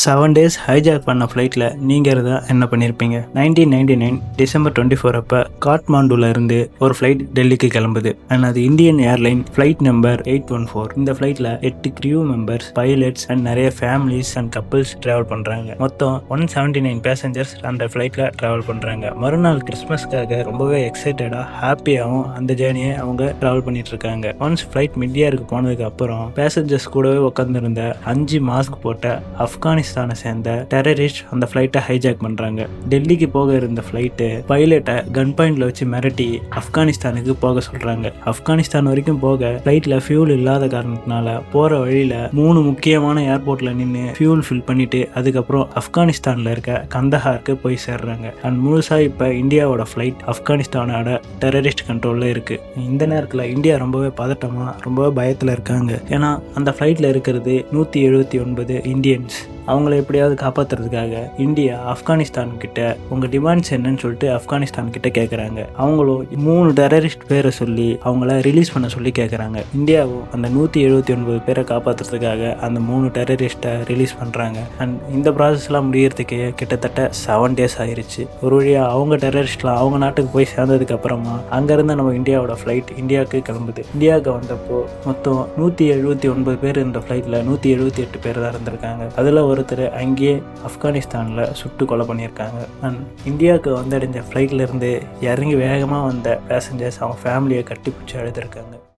7 days hijack பண்ண ஃப்ளைட்டில் நீங்கள் இருந்தால் என்ன பண்ணியிருப்பீங்க? 1999 டிசம்பர் 24 அப்போ காட்மாண்டுல இருந்து ஒரு ஃப்ளைட் டெல்லிக்கு கிளம்புது. அண்ட் அது இந்தியன் ஏர்லைன் ஃப்ளைட் நம்பர் 814. இந்த ஃப்ளைட்டில் 8 க்ரூ மெம்பர்ஸ், பைலட்ஸ் அண்ட் நிறைய ஃபேமிலிஸ் அண்ட் கப்பிள்ஸ் ட்ராவல் பண்ணுறாங்க. மொத்தம் 179 பேசஞ்சர்ஸ் அந்த ஃப்ளைட்டில் ட்ராவல் பண்ணுறாங்க. மறுநாள் கிறிஸ்மஸ்க்காக ரொம்பவே எக்ஸைட்டடாக ஹாப்பியாகவும் அந்த ஜேர்னியை அவங்க ட்ராவல் பண்ணிட்டு இருக்காங்க. ஒன்ஸ் ஃப்ளைட் மிட்யாருக்கு போனதுக்கு அப்புறம் பேசஞ்சர்ஸ் கூடவே உட்காந்துருந்த 5 மாஸ்க் போட்ட ஆப்கானிஸ்தானை சேர்ந்த டெரரிஸ்ட் அந்த ஃப்ளைட்டை ஹைஜாக் பண்றாங்க. டெல்லிக்கு போக இருந்த ஃப்ளைட்டு பைலட்டை கன் பாயிண்ட்ல வச்சு மிரட்டி ஆப்கானிஸ்தானுக்கு போக சொல்றாங்க. ஆப்கானிஸ்தான் வரைக்கும் போக ஃப்ளைட்ல ஃபியூல் இல்லாத காரணத்தினால போற வழியில 3 முக்கியமான ஏர்போர்ட்ல நின்று ஃபியூல் ஃபில் பண்ணிட்டு அதுக்கப்புறம் ஆப்கானிஸ்தான்ல இருக்க கந்தஹாருக்கு போய் சேர்றாங்க. அண்ட் முழுசா இப்ப இந்தியாவோட ஃப்ளைட் ஆப்கானிஸ்தானோட டெரரிஸ்ட் கண்ட்ரோல்ல இருக்கு. இந்த நேரத்துல இந்தியா ரொம்பவே பதட்டமா ரொம்பவே பயத்துல இருக்காங்க. ஏன்னா அந்த ஃப்ளைட்ல இருக்கிறது 179 இந்தியன்ஸ். அவங்கள எப்படியாவது காப்பாற்றுறதுக்காக இந்தியா ஆப்கானிஸ்தான் கிட்ட உங்கள் டிமாண்ட்ஸ் என்னன்னு சொல்லிட்டு ஆப்கானிஸ்தான் கிட்ட கேட்குறாங்க. அவங்களும் 3 டெரரிஸ்ட் பேரை சொல்லி அவங்கள ரிலீஸ் பண்ண சொல்லி கேட்குறாங்க. இந்தியாவும் அந்த 179 பேரை காப்பாற்றுறதுக்காக அந்த 3 டெரரிஸ்ட்டை ரிலீஸ் பண்ணுறாங்க. அண்ட் இந்த ப்ராசஸ்லாம் முடியறதுக்கு கிட்டத்தட்ட 7 days ஆயிடுச்சு. ஒரு வழியாக அவங்க டெரரிஸ்ட்லாம் அவங்க நாட்டுக்கு போய் சேர்ந்ததுக்கு அப்புறமா அங்கேருந்து நம்ம இந்தியாவோட ஃப்ளைட் இந்தியாவுக்கு கிளம்புது. இந்தியாவுக்கு வந்தப்போ மொத்தம் 179 பேர் இந்த ஃப்ளைட்டில் 178 பேர் தான் இருந்திருக்காங்க. அதில் ஒருத்தர் அங்கேயே ஆப்கானிஸ்தானில் சுட்டு கொலை பண்ணியிருக்காங்க. அண்ட் இந்தியாவுக்கு வந்தடைஞ்ச ஃப்ளைட்லேருந்து இறங்கி வேகமாக வந்த பேசஞ்சர்ஸ் அவங்க ஃபேமிலியை கட்டி பிடிச்சி அழுதுருக்காங்க.